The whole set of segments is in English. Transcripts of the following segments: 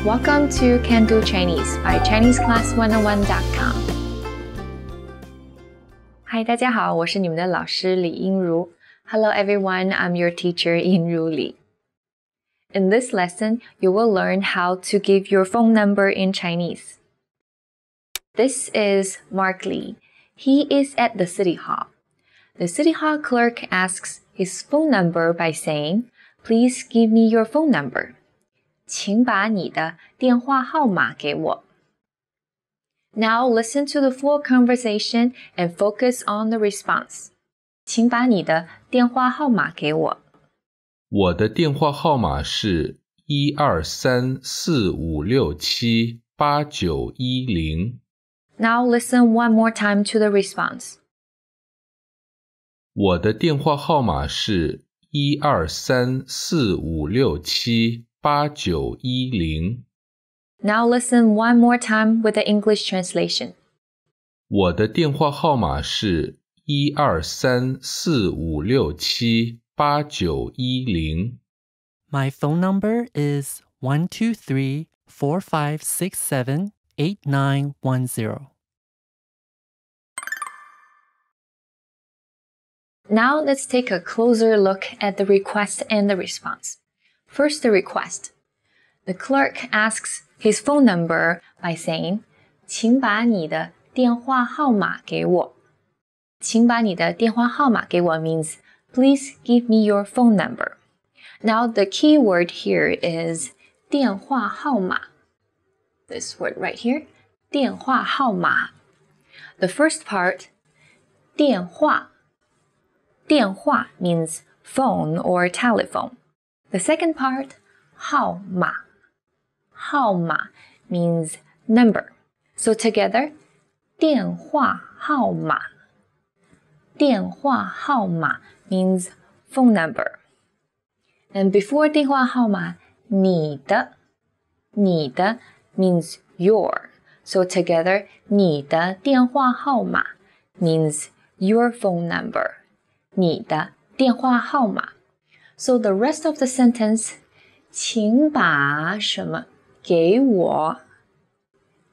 Welcome to Can Do Chinese by ChineseClass101.com. Hi, 大家好，我是你们的老师李英如。Hello everyone, I'm your teacher 英如李。In this lesson, you will learn how to give your phone number in Chinese. This is Mark Lee. He is at the City Hall. The City Hall clerk asks his phone number by saying, "Please give me your phone number." 请把你的电话号码给我。Now listen to the full conversation and focus on the response. 请把你的电话号码给我。我的电话号码是12345678910。Now listen one more time to the response. 我的电话号码是12345678910。Now listen one more time with the English translation. 我的电话号码是12345678910。My phone number is 123-4567-8910. Now let's take a closer look at the request and the response. First, the request. The clerk asks his phone number by saying, 请把你的电话号码给我。请把你的电话号码给我 means, please give me your phone number. Now, the key word here is 电话号码. This word right here, 电话号码. The first part, 电话. 电话 means phone or telephone. The second part, 号码. 号码 means number. So together, 电话号码. 电话号码 means phone number. And before 电话号码, 你的 means your. So together, 你的电话号码 means your phone number. 你的电话号码。So the rest of the sentence, 请把什么给我。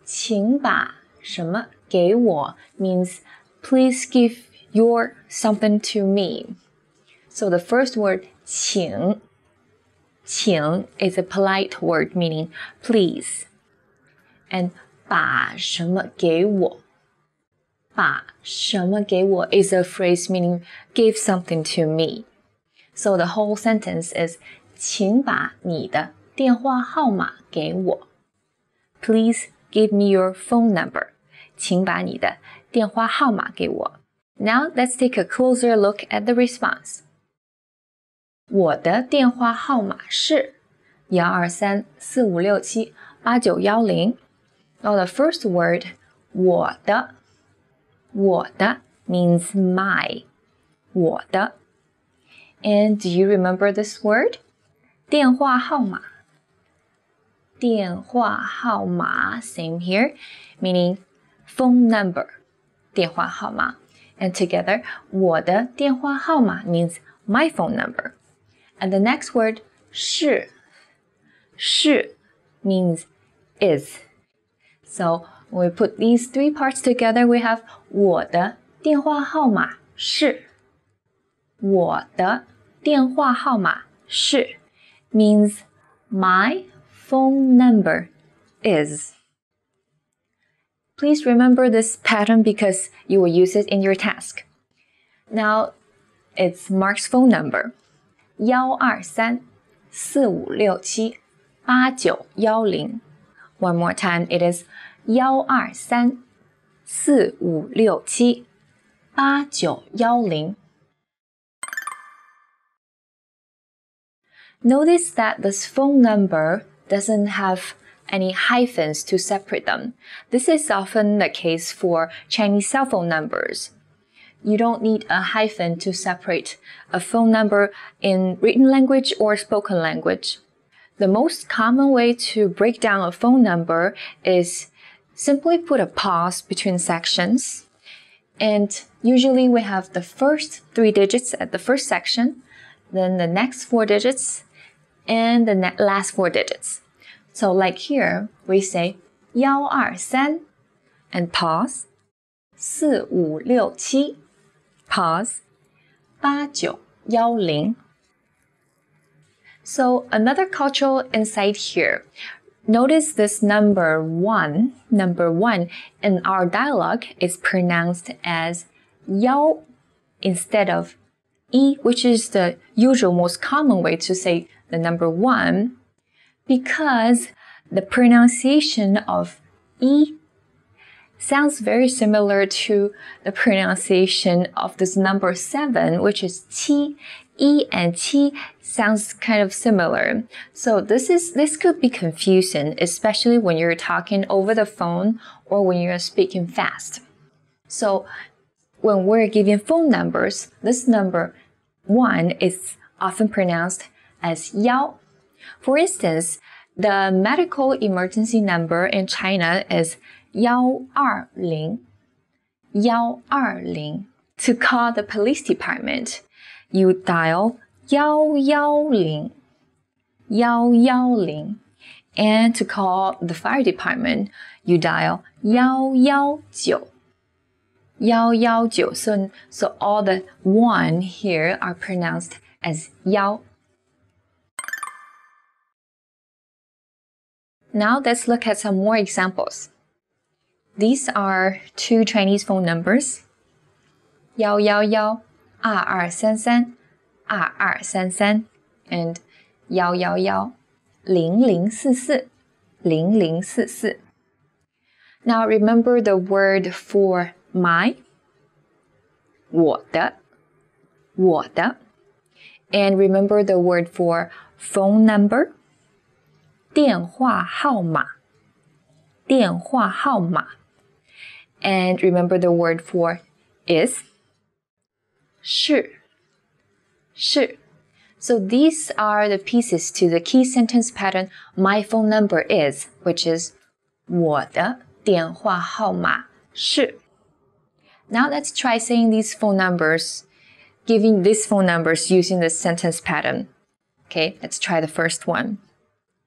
请把什么给我 means please give your something to me. So the first word, 请 is a polite word meaning please. And 把什么给我。把什么给我 is a phrase meaning give something to me. So the whole sentence is 请把你的电话号码给我。Please give me your phone number. 请把你的电话号码给我。Now let's take a closer look at the response. 我的电话号码是12345678910. Now the first word, 我的means my. 我的. And do you remember this word? 电话号码. 电话号码, same here, meaning phone number. 电话号码. And together, 我的电话号码 means my phone number. And the next word, 是means is. So when we put these three parts together, we have 我的电话号码是。我的电话号码是 means my phone number is. Please remember this pattern because you will use it in your task. Now, it's Mark's phone number. 12345678910. One more time, it is 12345678910. Notice that this phone number doesn't have any hyphens to separate them. This is often the case for Chinese cell phone numbers. You don't need a hyphen to separate a phone number in written language or spoken language. The most common way to break down a phone number is simply put a pause between sections. And usually we have the first 3 digits at the first section, then the next 4 digits, and the last 4 digits. So like here, we say 123 and pause. 4567 pause. 8910. So another cultural insight here. Notice this number one in our dialogue is pronounced as 幺 instead of 一, which is the usual most common way to say the number 1, because the pronunciation of 一 sounds very similar to the pronunciation of this number 7, which is 七. 一 and 七 sounds kind of similar. So this could be confusing, especially when you're talking over the phone or when you're speaking fast. So when we're giving phone numbers, this number 1 is often pronounced as 幺. For instance, the medical emergency number in China is 120. 120. To call the police department, you dial 110. 110. And to call the fire department, you dial 119. 119. So all the 1 here are pronounced as 幺. Now let's look at some more examples. These are 2 Chinese phone numbers. 111 2233 2233 and 111 0044 0044. Now remember the word for my, 我的 我的, and remember the word for phone number, 电话号码电话号码, and remember the word for is, 是 是. So these are the pieces to the key sentence pattern my phone number is, which is 我的电话号码是. Now let's try saying these phone numbers, giving these phone numbers using the sentence pattern. Okay, let's try the first one.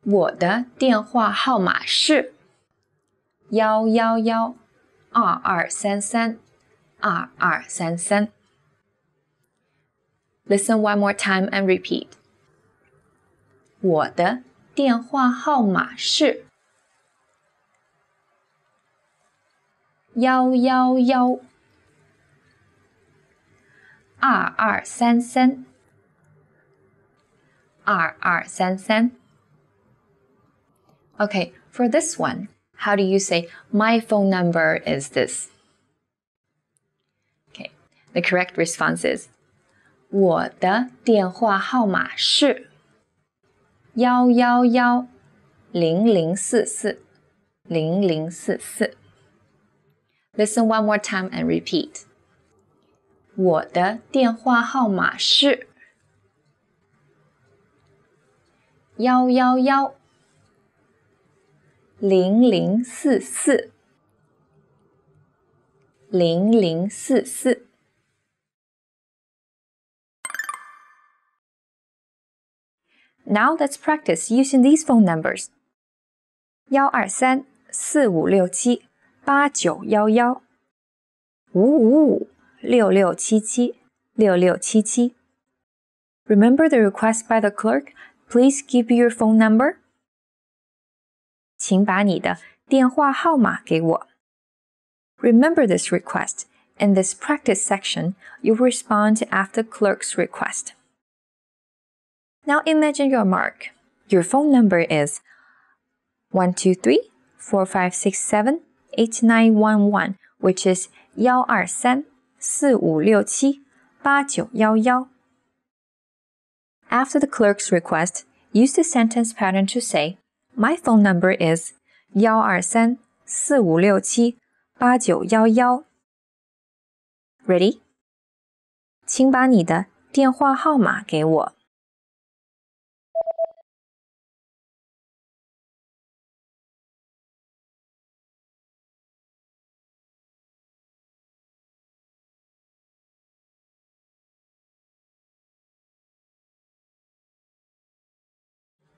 我的电话号码是111 2233 2233. Listen one more time and repeat. 我的电话号码是111 2233 2233. Okay, for this one, how do you say my phone number is this? Okay, the correct response is 我的电话号码是111 0044 0044. Listen one more time and repeat. 我的电话号码是111 0044 0044. Now let's practice using these phone numbers. 123 4567 8911 555 6677 6677. Remember the request by the clerk? Please give your phone number. 请把你的电话号码给我. Remember this request. In this practice section, you respond after the clerk's request. Now imagine your mark. Your phone number is 123 4567 8911, which is 123 4567 8911. After the clerk's request, use the sentence pattern to say, my phone number is 123 4567 8911. Ready? 请把你的电话号码给我.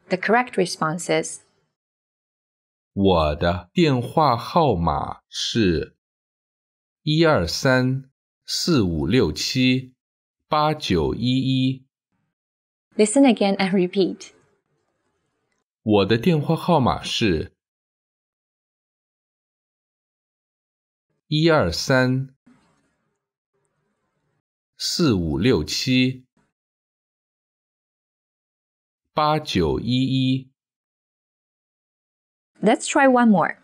The correct response is 我的电话号码是12345678911。Listen again and repeat. 我的电话号码是12345678911。Let's try one more.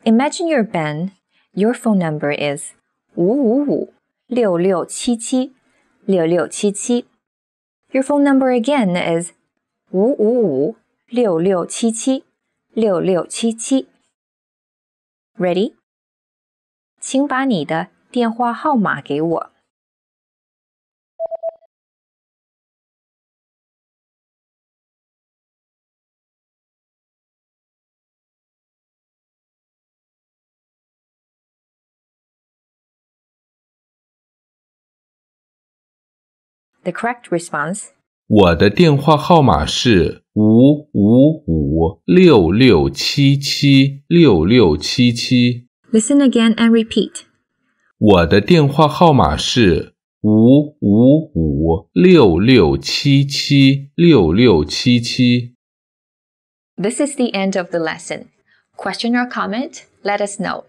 Imagine your band. Your phone number is 555-6677-6677. Your phone number again is 555-6677-6677. Ready? 请把你的电话号码给我。The correct response. 我的电话号码是555-6677-6677。Listen again and repeat. 我的电话号码是555-6677-6677。This is the end of the lesson. Question or comment? Let us know.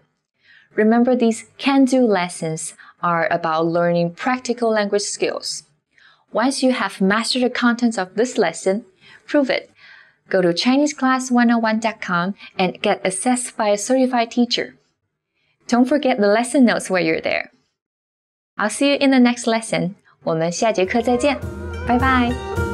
Remember, these can-do lessons are about learning practical language skills. Once you have mastered the contents of this lesson, prove it. Go to ChineseClass101.com and get assessed by a certified teacher. Don't forget the lesson notes while you're there. I'll see you in the next lesson. 我们下节课再见，拜拜。